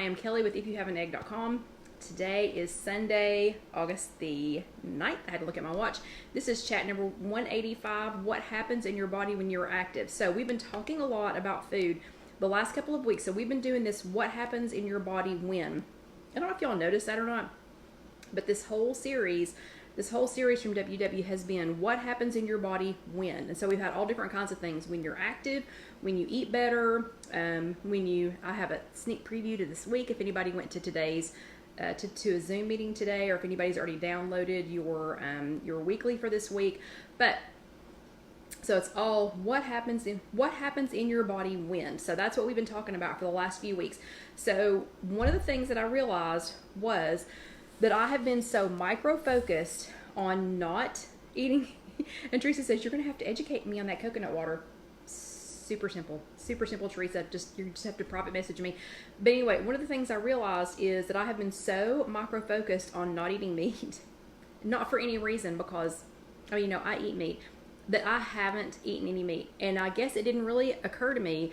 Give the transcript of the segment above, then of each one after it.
I am Kelly with IfYouHaveAnEgg.com. Today is Sunday, August the 9th. I had to look at my watch. This is chat number 185, what happens in your body when you're active. So we've been talking a lot about food the last couple of weeks. So we've been doing this, what happens in your body when. I don't know if y'all noticed that or not, but this whole series from WW has been what happens in your body when. And so we've had all different kinds of things. When you're active, when you eat better, I have a sneak preview to this week. If anybody went to today's to a Zoom meeting today, or if anybody's already downloaded your weekly for this week. But so it's all what happens in your body when. So that's what we've been talking about for the last few weeks. So one of the things that I realized was that I have been so micro-focused on not eating. And Teresa says, you're going to have to educate me on that coconut water. Super simple, Teresa. You just have to private message me. But anyway, one of the things I realized is that I have been so micro-focused on not eating meat, not for any reason, because, I eat meat, that I haven't eaten any meat. And I guess it didn't really occur to me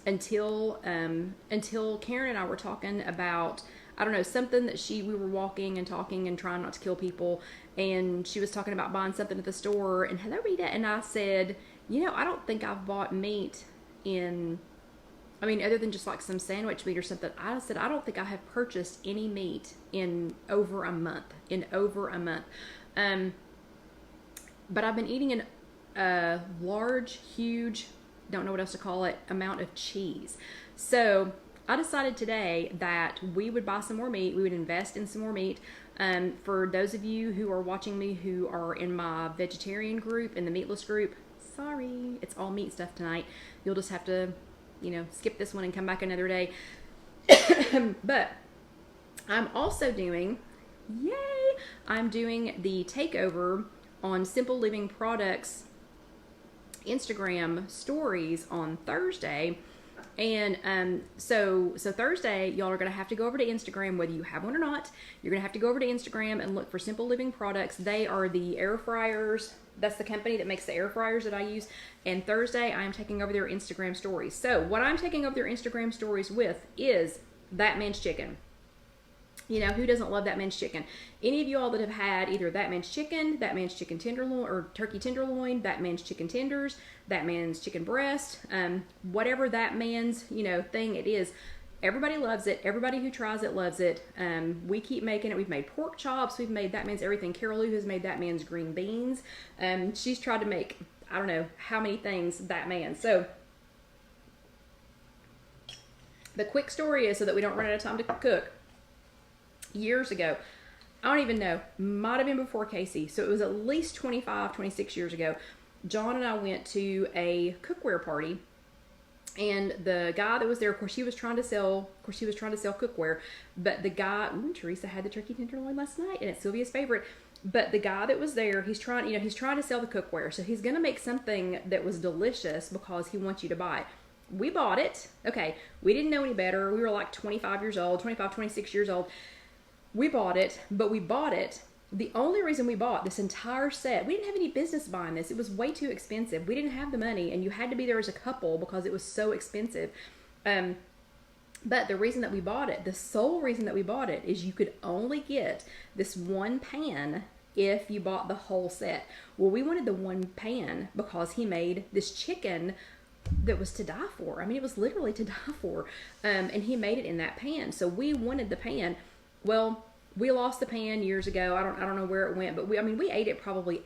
until Karen and I were talking about, I don't know, something that we were walking and talking and trying not to kill people, and she was talking about buying something at the store, and hello Rita, and I said, I don't think I've bought meat other than just like some sandwich meat or something. I said, I don't think I have purchased any meat in over a month, but I've been eating a large, huge, don't know what else to call it, amount of cheese. So I decided today that we would buy some more meat. We would invest in some more meat. For those of you who are watching me who are in my vegetarian group, in the meatless group, sorry, it's all meat stuff tonight. You'll just have to, skip this one and come back another day. But I'm also doing, I'm doing the takeover on Simple Living Products Instagram stories on Thursday. And so Thursday, y'all are going to have to go over to Instagram, whether you have one or not. You're going to have to go over to Instagram and look for Simple Living Products. They are the air fryers. That's the company that makes the air fryers that I use. And Thursday, I am taking over their Instagram stories. So what I'm taking over their Instagram stories with is That Man's Chicken. Who doesn't love That Man's Chicken? Any of you all that have had either That Man's Chicken tenderloin, or turkey tenderloin, That Man's Chicken tenders, That Man's Chicken breast, whatever That Man's, thing it is, everybody loves it. Everybody who tries it loves it. We keep making it. We've made pork chops. We've made That Man's everything. Carol Lou has made That Man's green beans. She's tried to make, I don't know how many things That Man. So the quick story is, so that we don't run out of time to cook, years ago, I don't even know, might have been before Casey, so it was at least 25, 26 years ago, John and I went to a cookware party, and the guy that was there, of course he was trying to sell cookware, but the guy, Teresa had the turkey tenderloin last night, and it's Sylvia's favorite, but the guy that was there, he's trying to sell the cookware, so he's going to make something that was delicious because he wants you to buy it. We bought it. Okay, we didn't know any better. We were like 25, 26 years old. We bought it, but we bought it. The only reason we bought this entire set, we didn't have any business buying this. It was way too expensive. We didn't have the money, and you had to be there as a couple because it was so expensive. But the reason that we bought it, the sole reason that we bought it, is you could only get this one pan if you bought the whole set. Well, we wanted the one pan because he made this chicken that was to die for. It was literally to die for. And he made it in that pan. So we wanted the pan. Well, we lost the pan years ago. I don't know where it went, but we ate it probably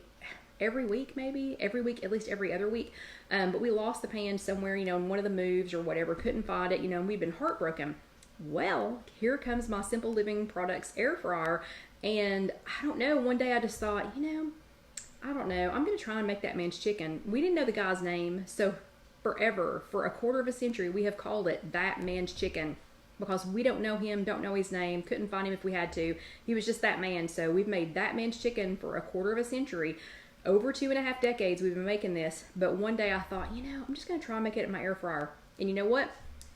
every week, at least every other week. But we lost the pan somewhere, in one of the moves or whatever, couldn't find it, and we've been heartbroken. Well, here comes my Simple Living Products air fryer, and I don't know, one day I just thought, I don't know, I'm going to try and make That Man's Chicken. We didn't know the guy's name, so forever, for a quarter of a century, we have called it That Man's Chicken. Because we don't know him, don't know his name, couldn't find him if we had to. He was just that man. So we've made That Man's Chicken for a quarter of a century. Over 2.5 decades we've been making this. But one day I thought, I'm just going to try and make it in my air fryer. And you know what?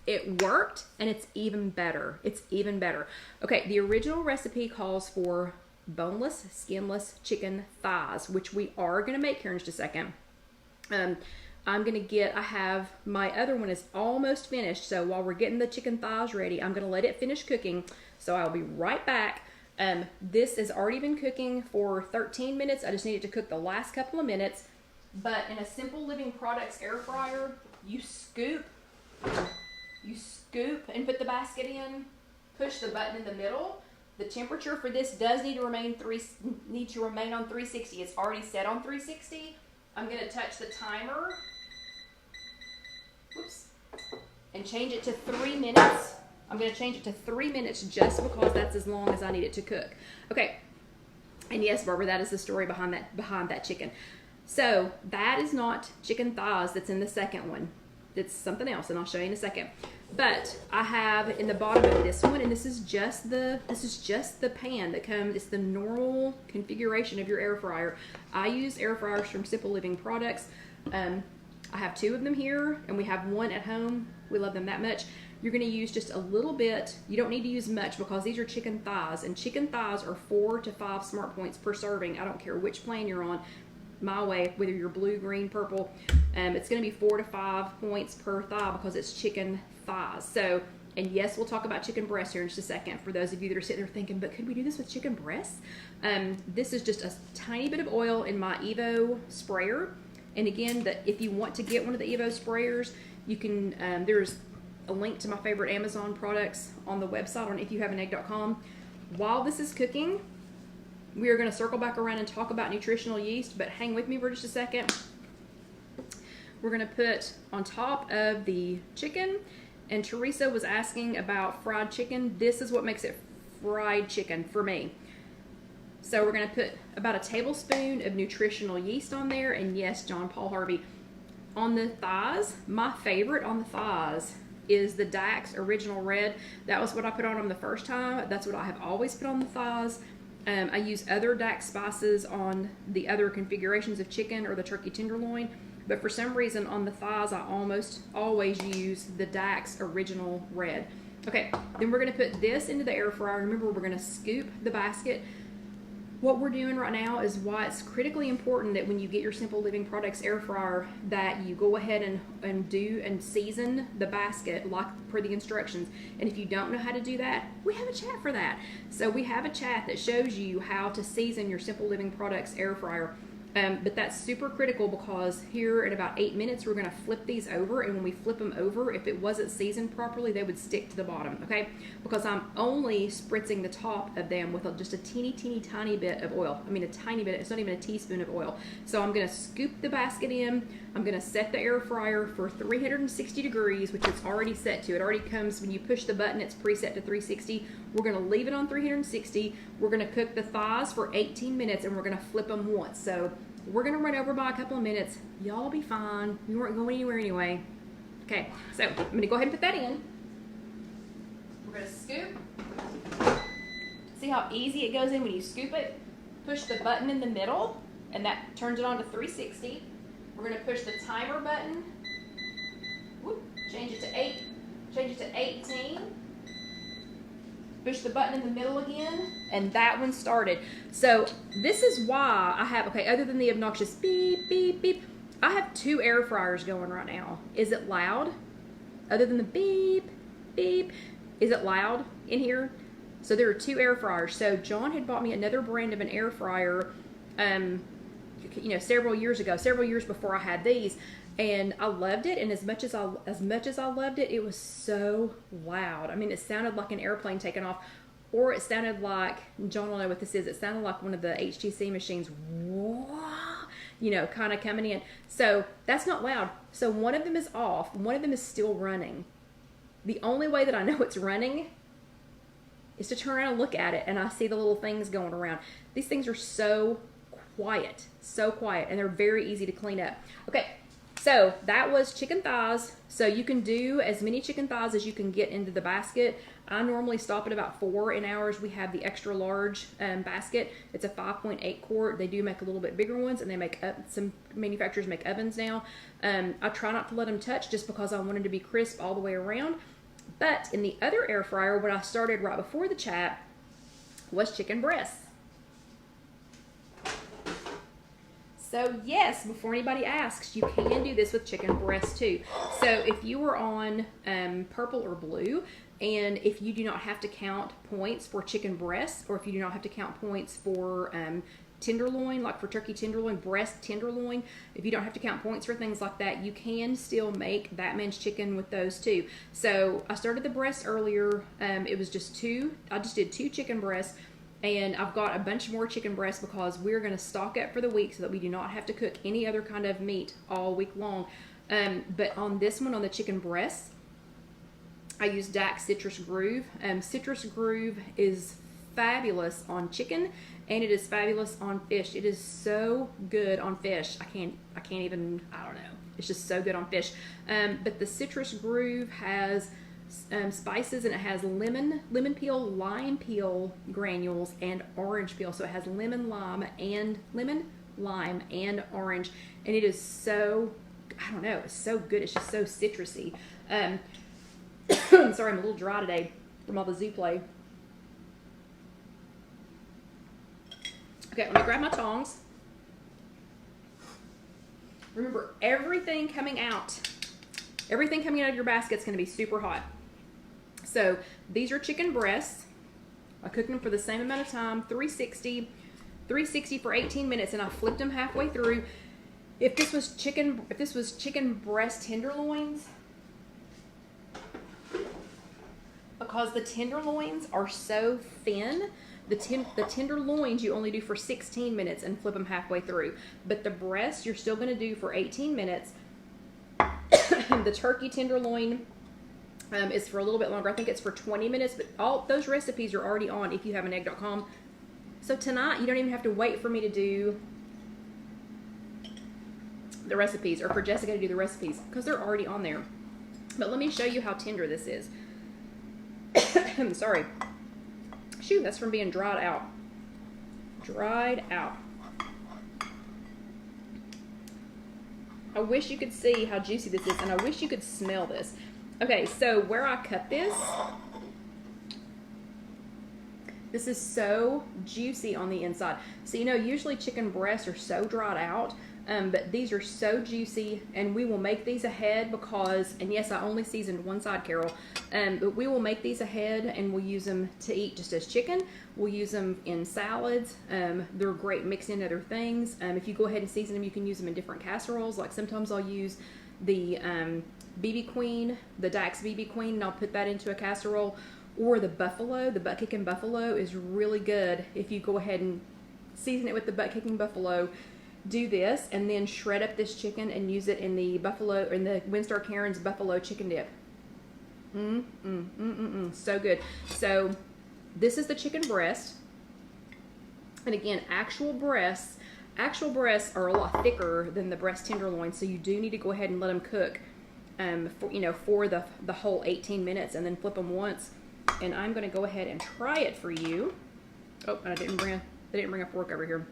It worked, and it's even better. Okay, the original recipe calls for boneless, skinless chicken thighs, which we are going to make here in just a second. I have my other one is almost finished. So while we're getting the chicken thighs ready, I'm going to let it finish cooking. So I'll be right back. This has already been cooking for 13 minutes. I just need it to cook the last couple of minutes. But in a Simple Living Products air fryer, you scoop and put the basket in, push the button in the middle. The temperature for this does need to remain on 360. It's already set on 360. I'm going to touch the timer. Whoops. And change it to 3 minutes. I'm going to change it to 3 minutes just because that's as long as I need it to cook. Okay. And yes, Barbara, that is the story behind that chicken. So that is not chicken thighs that's in the second one. It's something else, and I'll show you in a second. But I have in the bottom of this one, and this is just the pan that comes. It's the normal configuration of your air fryer. I use air fryers from Simple Living Products. I have 2 of them here, and we have 1 at home. We love them that much. You're going to use just a little bit. You don't need to use much because these are chicken thighs, and chicken thighs are 4 to 5 smart points per serving. I don't care which plan you're on. My way, whether you're blue, green, purple, it's going to be 4 to 5 points per thigh because it's chicken thighs. So, and yes, we'll talk about chicken breasts here in just a second for those of you that are sitting there thinking, but could we do this with chicken breasts? This is just a tiny bit of oil in my Evo sprayer. And again, if you want to get one of the Evo sprayers, you can, there's a link to my favorite Amazon products on the website on IfYouHaveAnEgg.com. While this is cooking, we are going to circle back around and talk about nutritional yeast, but hang with me for just a second. We're going to put on top of the chicken, and Teresa was asking about fried chicken. This is what makes it fried chicken for me. So we're going to put about a tablespoon of nutritional yeast on there, and yes, John Paul Harvey. On the thighs, my favorite on the thighs is the Dak's Original Red. That was what I put on them the first time. That's what I have always put on the thighs. I use other Dak spices on the other configurations of chicken or the turkey tenderloin, but for some reason on the thighs I almost always use the Dak's Original Red. Okay, then we're going to put this into the air fryer. Remember, we're going to scoop the basket. What we're doing right now is why it's critically important that when you get your Simple Living Products air fryer that you go ahead and season the basket like per the instructions. And if you don't know how to do that, we have a chat for that. So we have a chat that shows you how to season your Simple Living Products air fryer. But that's super critical because here in about 8 minutes, we're going to flip these over. And when we flip them over, if it wasn't seasoned properly, they would stick to the bottom, okay? Because I'm only spritzing the top of them with just a tiny bit of oil. I mean, a tiny bit. It's not even a teaspoon of oil. So I'm going to scoop the basket in. I'm going to set the air fryer for 360 degrees, which it's already set to. It already comes, when you push the button, it's preset to 360. We're going to leave it on 360. We're going to cook the thighs for 18 minutes, and we're going to flip them once. So we're going to run over by a couple of minutes. Y'all be fine. We weren't going anywhere anyway. Okay, so I'm going to go ahead and put that in. We're going to scoop. See how easy it goes in when you scoop it? Push the button in the middle, and that turns it on to 360. We're going to push the timer button. Whoop, change it to 18. Push the button in the middle again, and that one started. So this is why I have, okay, other than the obnoxious beep, beep, beep, I have 2 air fryers going right now. Is it loud? Other than the beep, beep, is it loud in here? So there are 2 air fryers. So John had bought me another brand of an air fryer, several years ago, several years before I had these. And I loved it, and as much as I loved it, it was so loud. I mean, it sounded like an airplane taking off, or it sounded like, John will know what this is, it sounded like one of the HTC machines, kind of coming in. So that's not loud. So one of them is off, one of them is still running. The only way that I know it's running is to turn around and look at it, and I see the little things going around. These things are so quiet, and they're very easy to clean up. Okay. So that was chicken thighs. So you can do as many chicken thighs as you can get into the basket. I normally stop at about 4 in ours. We have the extra large basket. It's a 5.8 quart. They do make a little bit bigger ones, and they make some manufacturers make ovens now. I try not to let them touch just because I want them to be crisp all the way around. But in the other air fryer, what I started right before the chat was chicken breasts. So yes, before anybody asks, you can do this with chicken breast too. So if you were on purple or blue, and if you do not have to count points for chicken breasts, or if you do not have to count points for tenderloin, like for turkey tenderloin, breast tenderloin, if you don't have to count points for things like that, you can still make that man's chicken with those too. So I started the breast earlier. It was just two. I just did 2 chicken breasts. And I've got a bunch more chicken breasts because we're going to stock up for the week so that we do not have to cook any other kind of meat all week long. But on this one, on the chicken breasts, I use Dak Citrus Groove. Citrus Groove is fabulous on chicken, and it is fabulous on fish. It is so good on fish. I don't know. It's just so good on fish. But the Citrus Groove has spices, and it has lemon peel, lime peel granules, and orange peel. So it has lemon, lime, and orange, and it is so, I don't know, it's so good. It's just so citrusy. Sorry, I'm a little dry today from all the zoo play. Okay, let me grab my tongs. Remember, everything coming out of your basket is going to be super hot. So these are chicken breasts. I cooked them for the same amount of time, 360 for 18 minutes, and I flipped them halfway through. If this was chicken breast tenderloins, because the tenderloins are so thin, the tenderloins you only do for 16 minutes and flip them halfway through. But the breast you're still going to do for 18 minutes. The turkey tenderloin is for a little bit longer. I think it's for 20 minutes, but all those recipes are already on IfYouHaveAnEgg.com. So tonight, you don't even have to wait for me to do the recipes, or for Jessica to do the recipes, because they're already on there. But let me show you how tender this is. I'm sorry. Shoot, that's from being dried out. I wish you could see how juicy this is, and I wish you could smell this. Okay, so where I cut this is so juicy on the inside. So, you know, usually chicken breasts are so dried out, but these are so juicy, and we will make these ahead because, and yes, I only seasoned one side, Carol, but we will make these ahead, and we'll use them to eat just as chicken. We'll use them in salads. They're great mixed in other things. If you go ahead and season them, you can use them in different casseroles. Like sometimes I'll use the BB Queen, the Dak's BB Queen, and I'll put that into a casserole. Or the buffalo, the butt kicking buffalo is really good. If you go ahead and season it with the butt kicking buffalo, do this, and then shred up this chicken and use it in the buffalo, in the Winstar Karen's buffalo chicken dip. So good. So this is the chicken breast, and again, actual breasts are a lot thicker than the breast tenderloin, so you do need to go ahead and let them cook for the whole 18 minutes, and then flip them once. And I'm going to go ahead and try it for you. Oh, and I didn't bring a fork over here.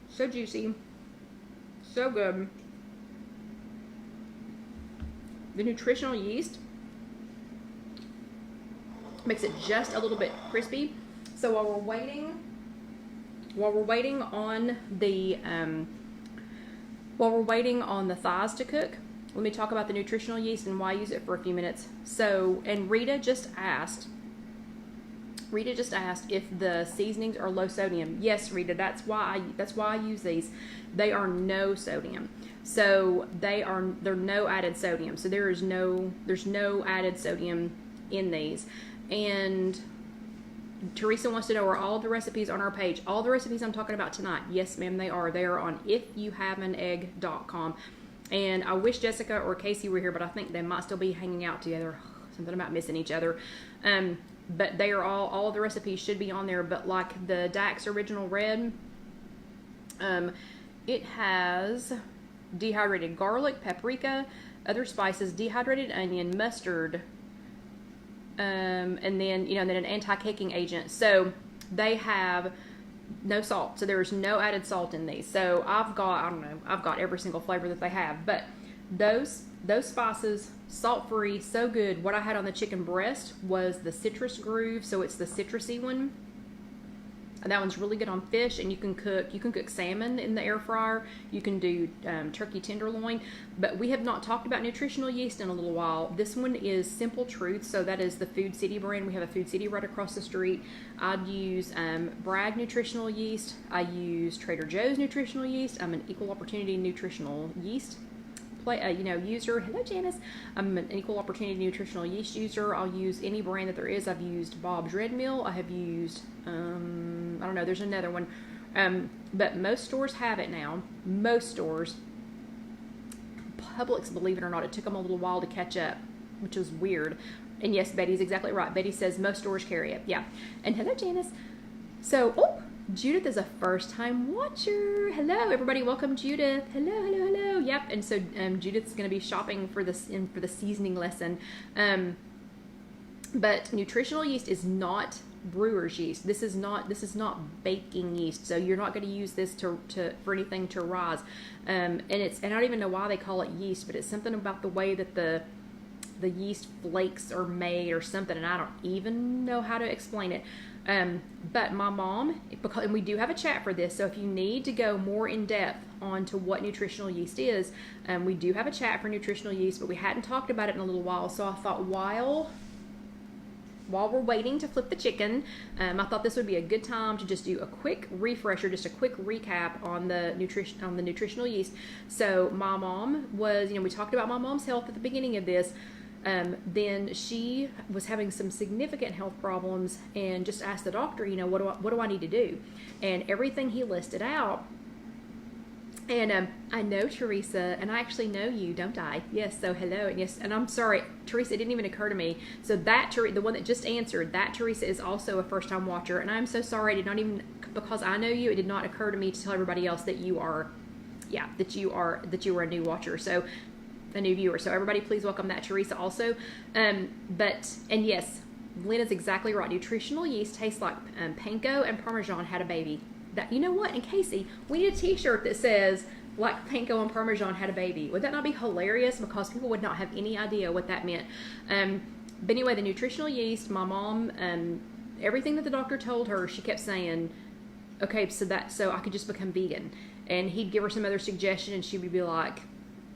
So juicy, so good. The nutritional yeast makes it just a little bit crispy. So while we're waiting on the thighs to cook, let me talk about the nutritional yeast and why I use it for a few minutes. So, and Rita just asked if the seasonings are low sodium. Yes, Rita, that's why I use these. They are no sodium. So they're no added sodium. So there's no added sodium in these. And Teresa wants to know, are all the recipes on our page? All the recipes I'm talking about tonight, yes ma'am, they are. They are on IfYouHaveAnEgg.com. And I wish Jessica or Casey were here, but I think they might still be hanging out together. Something about missing each other. But they are all of the recipes should be on there. But like the Dak's Original Red, it has dehydrated garlic, paprika, other spices, dehydrated onion, mustard, and then an anti-caking agent. So they have no salt, so there's no added salt in these. So I've got every single flavor that they have, but those spices, salt-free, so good. What I had on the chicken breast was the Citrus Groove, so it's the citrusy one. And that one's really good on fish, and you can cook salmon in the air fryer. You can do turkey tenderloin. But we have not talked about nutritional yeast in a little while. This one is Simple Truth, so that is the Food City brand. We have a Food City right across the street. I'd use Bragg nutritional yeast. I use Trader Joe's nutritional yeast. I'm an Equal Opportunity nutritional yeast user. Hello, Janice. I'm an Equal Opportunity nutritional yeast user. I'll use any brand that there is. I've used Bob's Red Mill. I have used I don't know, there's another one, but most stores have it now. Most stores. Publix, believe it or not, it took them a little while to catch up, which was weird. And yes, Betty's exactly right. Betty says most stores carry it. Yeah. And hello, Janice. So, Judith is a first-time watcher. Hello, everybody. Welcome, Judith. Hello, hello, hello. Yep. And so Judith's going to be shopping for the seasoning lesson. But nutritional yeast is not brewer's yeast. This is not baking yeast. So you're not going to use this for anything to rise. And I don't even know why they call it yeast, but it's something about the way that the yeast flakes are made or something, and I don't even know how to explain it. But my mom, and we do have a chat for this, so if you need to go more in depth onto what nutritional yeast is, we do have a chat for nutritional yeast, but we hadn't talked about it in a little while, so I thought while we're waiting to flip the chicken, I thought this would be a good time to just do a quick refresher, just a quick recap on the nutritional yeast. So my mom was, we talked about my mom's health at the beginning of this. Then she was having some significant health problems and just asked the doctor, what do I need to do? And everything he listed out. And I know Teresa, and I actually know you, don't I? Yes, so hello, and yes, and I'm sorry, Teresa, it didn't even occur to me. So that the one that just answered, that Teresa is also a first-time watcher, and I'm so sorry, it did not even, because I know you, it did not occur to me to tell everybody else that you are a new watcher. So a new viewer. So everybody please welcome that Teresa also. And yes, Lynn is exactly right. Nutritional yeast tastes like panko and Parmesan had a baby. That, you know what? And Casey, we need a t-shirt that says like panko and Parmesan had a baby. Would that not be hilarious? Because people would not have any idea what that meant. But anyway, the nutritional yeast, my mom, everything that the doctor told her, she kept saying, okay, so I could just become vegan. And he'd give her some other suggestion and she would be like,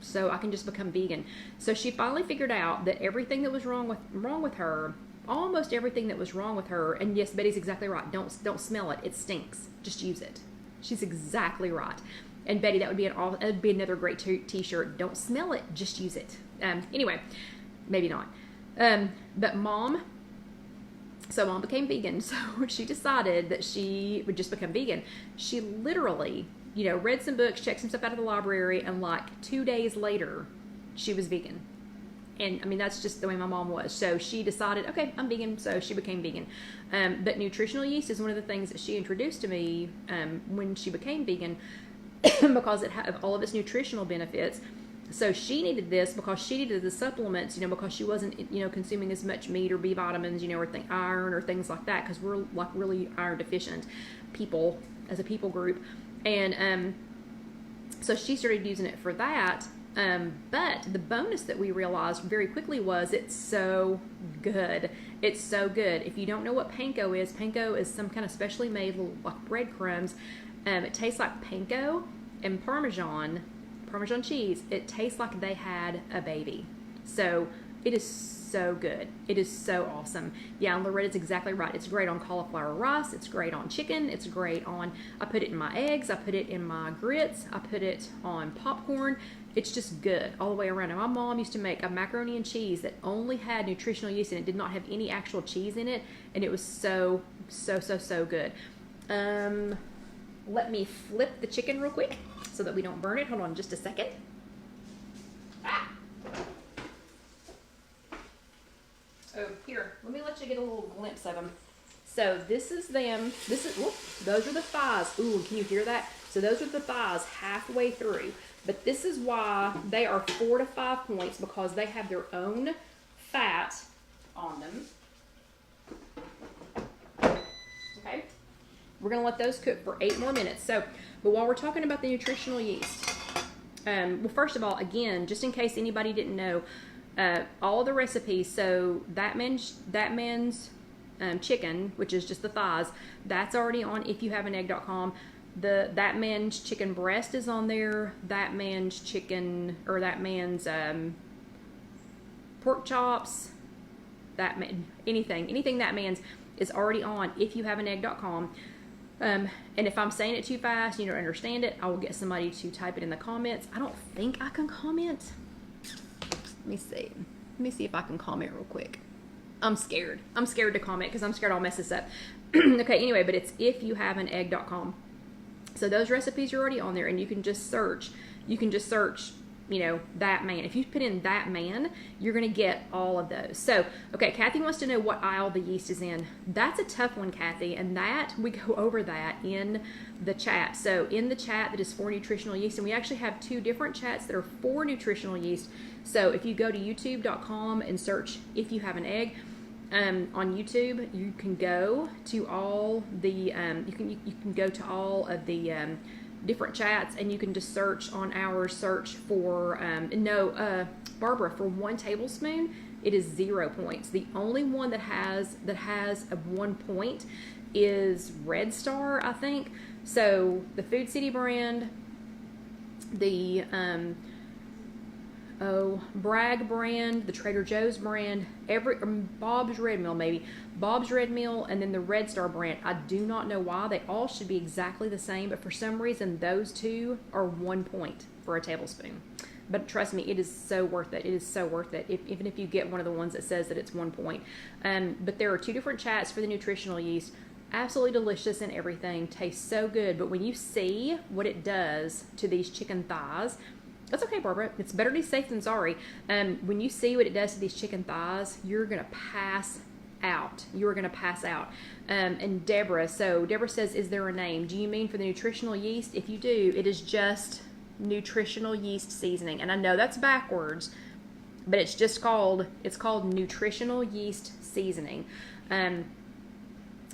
so I can just become vegan. So she finally figured out that everything that was wrong with her, almost everything that was wrong with her, and yes, Betty's exactly right. Don't smell it. It stinks. Just use it. She's exactly right. And Betty, that would be another great t-shirt. Don't smell it. Just use it. Anyway, maybe not. But mom became vegan. So she decided that she would just become vegan. She literally, read some books, checked some stuff out of the library, and like 2 days later, she was vegan. And I mean, that's just the way my mom was. So she decided, okay, I'm vegan. So she became vegan. But nutritional yeast is one of the things that she introduced to me when she became vegan because it had all of its nutritional benefits. So she needed this because she needed the supplements, because she wasn't, consuming as much meat or B vitamins, or iron or things like that, because we're like really iron deficient people as a people group. And so she started using it for that. But the bonus that we realized very quickly was it's so good. It's so good. If you don't know what panko is some kind of specially made little like breadcrumbs. It tastes like panko and Parmesan cheese. It tastes like they had a baby. So it is so good. It is so awesome. Yeah, and Loretta's exactly right. It's great on cauliflower rice. It's great on chicken. It's great on, I put it in my eggs. I put it in my grits. I put it on popcorn. It's just good all the way around. And my mom used to make a macaroni and cheese that only had nutritional yeast and it did not have any actual cheese in it. And it was so good. Let me flip the chicken real quick so that we don't burn it. Hold on just a second. Oh, here, let me let you get a little glimpse of them. So this is them. Those are the thighs. Ooh, can you hear that? So those are the thighs halfway through. But this is why they are 4 to 5 points, because they have their own fat on them. Okay. We're going to let those cook for 8 more minutes. So, but while we're talking about the nutritional yeast, well, first of all, again, just in case anybody didn't know, all of the recipes, so that man's chicken, which is just the thighs. That's already on IfYouHaveAnEgg.com. That man's chicken breast is on there. That man's chicken, or that man's pork chops, anything that man's is already on IfYouHaveAnEgg.com. And if I'm saying it too fast, you don't understand it, I will get somebody to type it in the comments. I don't think I can comment. Let me see. Let me see if I can comment real quick. I'm scared. I'm scared to comment because I'm scared I'll mess this up. Okay, anyway, but it's IfYouHaveAnEgg.com. So those recipes are already on there, and you can just search. You can just search, you know, that man. If you put in that man, you're going to get all of those. So, okay, Kathy wants to know what aisle the yeast is in. That's a tough one, Kathy, and that we go over that in the chat. So in the chat that is for nutritional yeast, and we actually have 2 different chats that are for nutritional yeast. So if you go to youtube.com and search If You Have an Egg, on YouTube, you can go to all the you can go to all of the different chats, and you can just search on our search for Barbara, for 1 tablespoon it is 0 points. The only one that has a 1 point is Red Star, I think. So the Food City brand, the Bragg brand, the Trader Joe's brand, Bob's Red Mill, maybe Bob's Red Mill, and then the Red Star brand. I do not know why. They all should be exactly the same, but for some reason those 2 are 1 point for a tablespoon. But trust me, it is so worth it. It is so worth it, even if you get one of the ones that says that it's 1 point. But there are 2 different chats for the nutritional yeast. Absolutely delicious and everything. Tastes so good. But when you see what it does to these chicken thighs, that's okay, Barbara. It's better to be safe than sorry. When you see what it does to these chicken thighs, you're going to pass out. You are going to pass out. And Deborah says, is there a name? Do you mean for the nutritional yeast? If you do, it is just nutritional yeast seasoning. And I know that's backwards, but it's called nutritional yeast seasoning.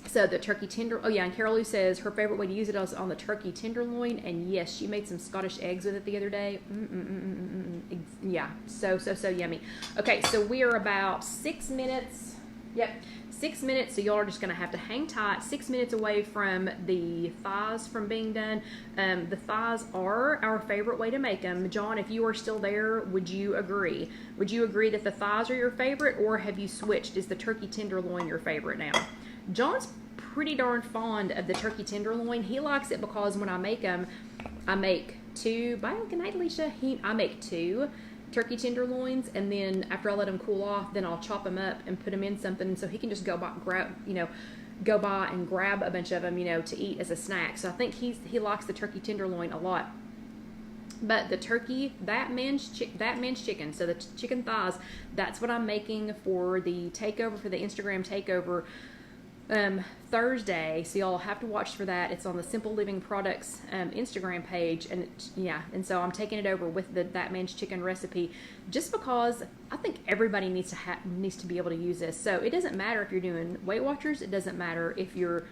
So the turkey and Carol Lou says her favorite way to use it is on the turkey tenderloin, and yes, she made some Scottish eggs with it the other day. Yeah, so yummy. Okay, so we are about 6 minutes. Yep, 6 minutes. So y'all are just gonna have to hang tight. 6 minutes away from the thighs from being done. The thighs are our favorite way to make them. John, if you are still there, would you agree? Would you agree that the thighs are your favorite, or have you switched? Is the turkey tenderloin your favorite now? John's pretty darn fond of the turkey tenderloin. He likes it because when I make them, I make 2. Bye, good night, Alicia. I make 2 turkey tenderloins, and then after I let them cool off, then I'll chop them up and put them in something so he can just go by and grab a bunch of them, to eat as a snack. So I think he likes the turkey tenderloin a lot. But the turkey, that man's chicken, so the chicken thighs, that's what I'm making for the takeover, for the Instagram takeover Thursday. So y'all have to watch for that. It's on the Simple Living Products Instagram page, and and so I'm taking it over with that man's chicken recipe, just because I think everybody needs to be able to use this. So it doesn't matter if you're doing Weight Watchers, it doesn't matter if you're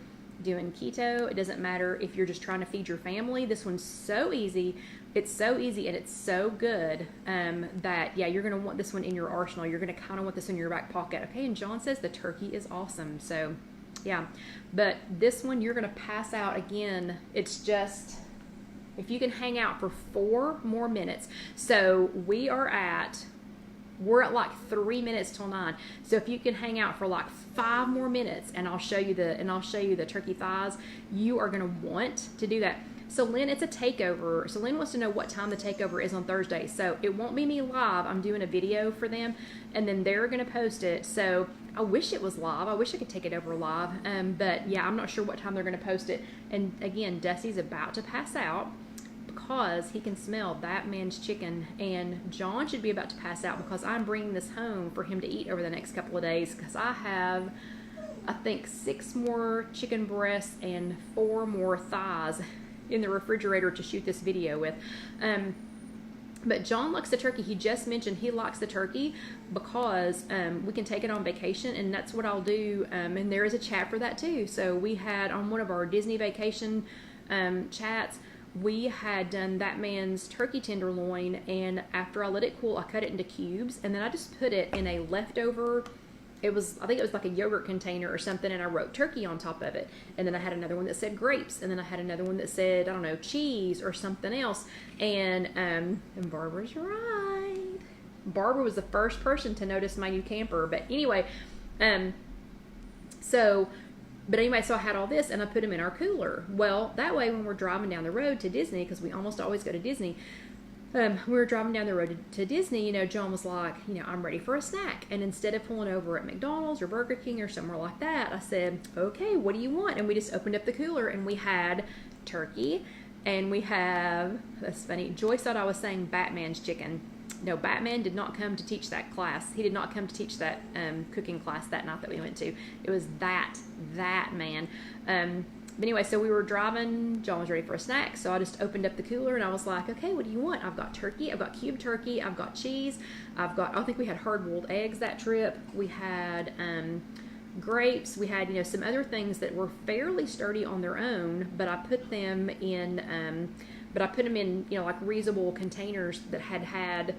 doing keto, it doesn't matter if you're just trying to feed your family. This one's so easy. It's so easy and it's so good that you're going to want this one in your arsenal. You're going to kind of want this in your back pocket. Okay, and John says the turkey is awesome. So yeah, but this one you're going to pass out again. It's just, if you can hang out for 4 more minutes. So we're at like 3 minutes till 9. So if you can hang out for like 5 more minutes, and I'll show you the turkey thighs, you are going to want to do that. So Lynn, it's a takeover. So Lynn wants to know what time the takeover is on Thursday. So it won't be me live. I'm doing a video for them, and then they're going to post it. So I wish it was live. I wish I could take it over live. But yeah, I'm not sure what time they're going to post it. And again, Dusty's about to pass out because he can smell that man's chicken, and John should be about to pass out because I'm bringing this home for him to eat over the next couple of days, because I have, I think, 6 more chicken breasts and 4 more thighs in the refrigerator to shoot this video with. But John likes the turkey. He just mentioned he likes the turkey because we can take it on vacation, and that's what I'll do. And there is a chat for that too. So we had on one of our Disney vacation chats, we had done that man's turkey tenderloin, and after I let it cool, I cut it into cubes, and then I just put it in a leftover I think it was like a yogurt container or something, and I wrote turkey on top of it. And then I had another one that said grapes, and then I had another one that said, I don't know, cheese or something else. And Barbara's right. Barbara was the first person to notice my new camper. But anyway, so I had all this, and I put them in our cooler. Well, that way when we're driving down the road to Disney, because we almost always go to Disney, we were driving down the road to Disney, you know, John was like, you know, I'm ready for a snack. And instead of pulling over at McDonald's or Burger King or somewhere like that, I said, okay, what do you want? And we just opened up the cooler, and we had turkey, and we have, that's funny, Joyce thought I was saying Batman's chicken. No, Batman did not come to teach that class. He did not come to teach that cooking class that night that we went to. It was that man. But anyway, so we were driving. John was ready for a snack, so I just opened up the cooler, and I was like, okay, what do you want? I've got turkey. I've got cubed turkey. I've got cheese. I think we had hard-boiled eggs that trip. We had grapes. We had, you know, some other things that were fairly sturdy on their own, but I put them in, you know, like reusable containers that had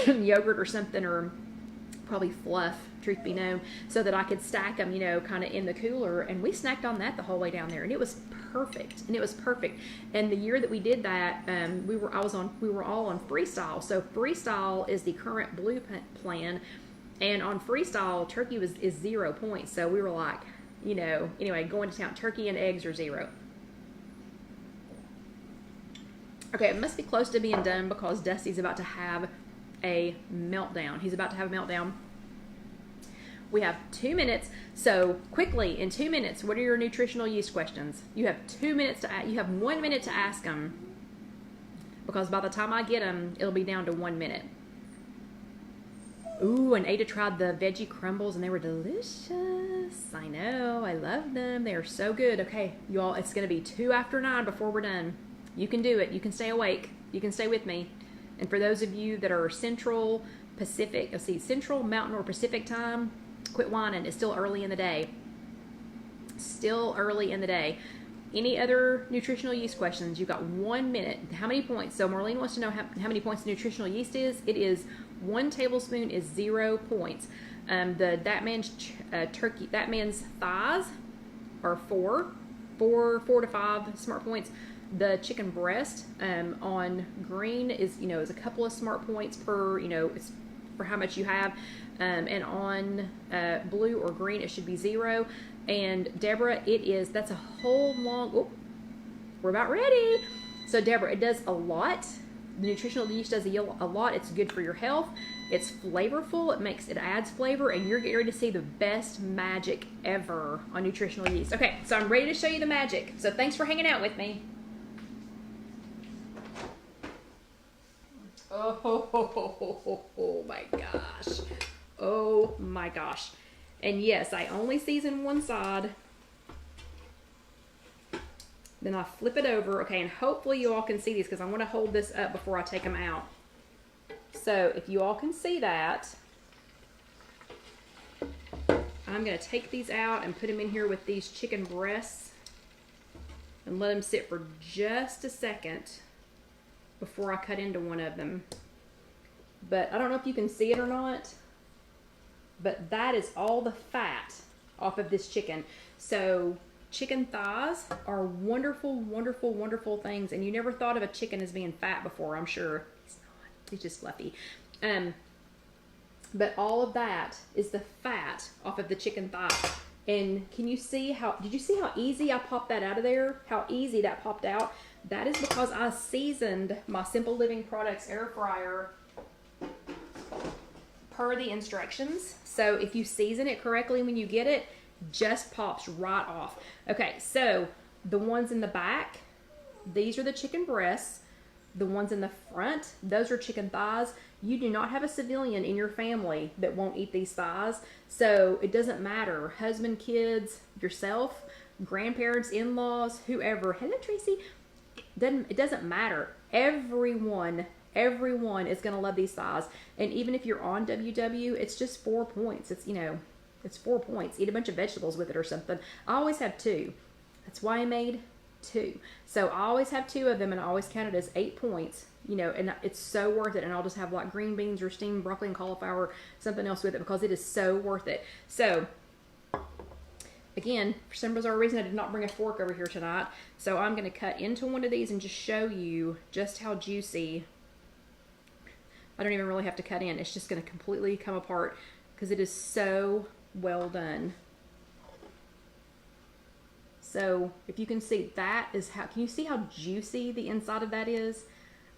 yogurt or something, or probably fluff, truth be known, so that I could stack them, you know, kind of in the cooler. And we snacked on that the whole way down there, and it was perfect. And the year that we did that, we were all on Freestyle. So Freestyle is the current Blue plan, and on Freestyle, turkey is 0 points. So we were like, you know, anyway, going to town. Turkey and eggs are 0. Okay, it must be close to being done because Dusty's about to have a meltdown. He's about to have a meltdown. We have 2 minutes. So quickly, in 2 minutes, what are your nutritional yeast questions? You have 2 minutes you have 1 minute to ask them, because by the time I get them, it'll be down to 1 minute. Ooh, and Ada tried the veggie crumbles, and they were delicious. I know, I love them. They are so good. Okay, you all, it's going to be 2 after 9 before we're done. You can do it. You can stay awake. You can stay with me. And for those of you that are Central, Mountain, or Pacific time, quit whining. It's still early in the day. Any other nutritional yeast questions? You've got 1 minute. How many points? So Marlene wants to know how many points nutritional yeast is. It is 1 tablespoon is 0 points. That man's thighs are 4 to 5 smart points. The chicken breast on green is, you know, is a couple of smart points per, you know, it's for how much you have. And on blue or green, it should be 0. And Deborah, that's a whole long, we're about ready. So Deborah, it does a lot. The nutritional yeast does a lot. It's good for your health. It's flavorful. It adds flavor, and you're getting ready to see the best magic ever on nutritional yeast. Okay, so I'm ready to show you the magic. So thanks for hanging out with me. Oh my gosh. Oh my gosh. And yes, I only season one side. Then I flip it over. Okay, and hopefully you all can see these because I want to hold this up before I take them out. So if you all can see that, I'm going to take these out and put them in here with these chicken breasts and let them sit for just a second before I cut into one of them. But I don't know if you can see it or not, but that is all the fat off of this chicken. So chicken thighs are wonderful, wonderful, wonderful things, and you never thought of a chicken as being fat before, I'm sure. It's not. It's just fluffy. But all of that is the fat off of the chicken thigh. And can you see did you see how easy I popped that out of there? How easy that popped out? That is because I seasoned my Simple Living Products air fryer per the instructions. So if you season it correctly when you get it, just pops right off. Okay, so the ones in the back, these are the chicken breasts. The ones in the front, those are chicken thighs. You do not have a civilian in your family that won't eat these thighs. So it doesn't matter. Husband, kids, yourself, grandparents, in-laws, whoever. Hello, Tracy. It doesn't matter. Everyone is going to love these thighs. And even if you're on WW, it's just 4 points. It's, you know, it's 4 points. Eat a bunch of vegetables with it or something. I always have 2. That's why I made 2. So I always have 2 of them, and I always count it as 8 points, you know, and it's so worth it. And I'll just have like green beans or steamed broccoli and cauliflower, something else with it, because it is so worth it. So again, for some bizarre reason, I did not bring a fork over here tonight. So I'm going to cut into one of these and just show you just how juicy. I don't even really have to cut in. It's just going to completely come apart because it is so well done. So if you can see, that is how, can you see how juicy the inside of that is?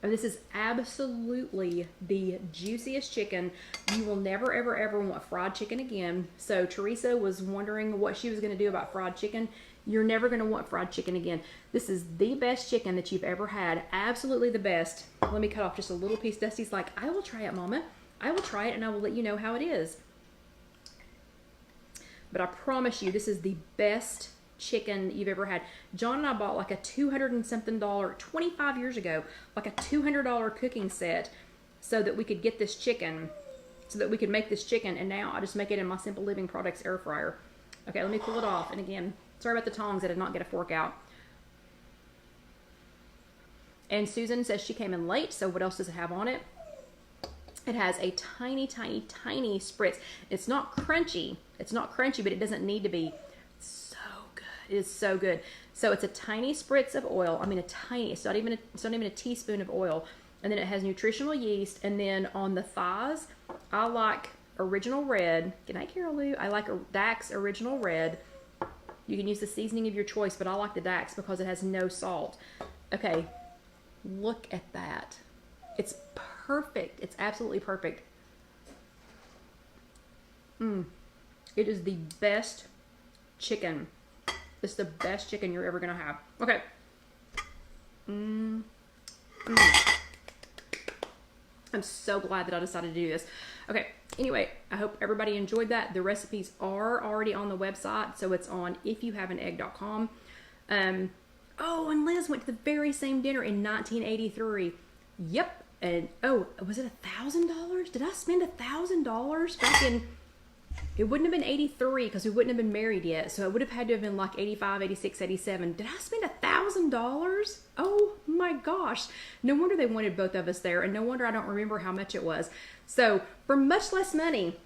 And this is absolutely the juiciest chicken. You will never, ever, ever want fried chicken again. So Teresa was wondering what she was going to do about fried chicken. You're never going to want fried chicken again. This is the best chicken that you've ever had. Absolutely the best. Let me cut off just a little piece. Dusty's like, I will try it, Mama. I will try it and I will let you know how it is. But I promise you, this is the best chicken that you've ever had. John and I bought like a $200 and something, 25 years ago, like a $200 cooking set so that we could get this chicken, so that we could make this chicken. And now I just make it in my Simple Living Products air fryer. Okay, let me pull it off. And again, sorry about the tongs. I did not get a fork out. And Susan says she came in late. So what else does it have on it? It has a tiny, tiny, tiny spritz. It's not crunchy. It's not crunchy, but it doesn't need to be. It is so good. So it's a tiny spritz of oil. I mean, a tiny. It's not even a teaspoon of oil. And then it has nutritional yeast. And then on the thighs, I like original red. Good night, Carol Lou. I like Dak's original red. You can use the seasoning of your choice, but I like the Dak's because it has no salt. Okay, look at that. It's perfect. It's absolutely perfect. It is the best chicken. It's the best chicken you're ever going to have. Okay. I'm so glad that I decided to do this. Okay. Anyway, I hope everybody enjoyed that. The recipes are already on the website. So it's on IfYouHaveAnEgg.com. Oh, and Liz went to the very same dinner in 1983. Yep. And, oh, was it $1,000? Did I spend $1,000 back in... It wouldn't have been 83 because we wouldn't have been married yet. So it would have had to have been like 85, 86, 87. Did I spend $1,000? Oh my gosh. No wonder they wanted both of us there. And no wonder I don't remember how much it was. So for much less money,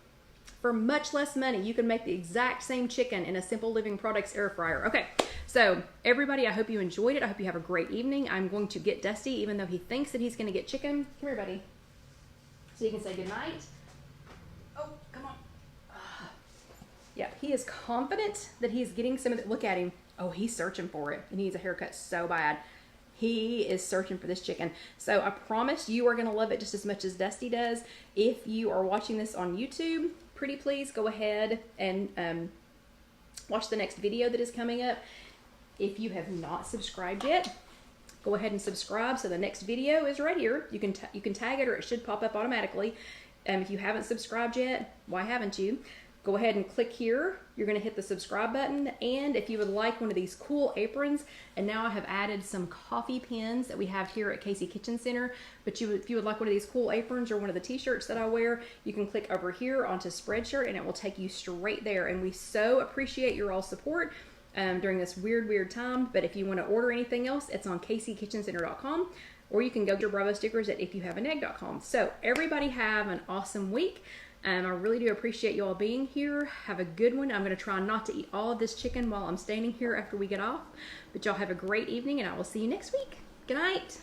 you can make the exact same chicken in a Simple Living Products air fryer. Okay. So everybody, I hope you enjoyed it. I hope you have a great evening. I'm going to get Dusty, even though he thinks that he's going to get chicken. Come here, buddy. So you can say goodnight. Oh, come on. Yeah, he is confident that he's getting some of it. Look at him. Oh, he's searching for it. And he needs a haircut so bad. He is searching for this chicken. So I promise you are going to love it just as much as Dusty does. If you are watching this on YouTube, pretty please go ahead and watch the next video that is coming up. If you have not subscribed yet, go ahead and subscribe so the next video is right here. You can tag it or it should pop up automatically. If you haven't subscribed yet, why haven't you? Go ahead and click here. You're going to hit the subscribe button. And if you would like one of these cool aprons, and now I have added some coffee pins that we have here at Casey Kitchen Center. But if you would like one of these cool aprons or one of the t-shirts that I wear, you can click over here onto Spreadshirt and it will take you straight there. And we so appreciate your all support during this weird time. But if you want to order anything else, it's on CaseyKitchenCenter.com. Or you can go get your Bravo stickers at IfYouHaveAnEgg.com. So everybody have an awesome week. I really do appreciate you all being here. Have a good one. I'm going to try not to eat all of this chicken while I'm standing here after we get off. But y'all have a great evening, and I will see you next week. Good night.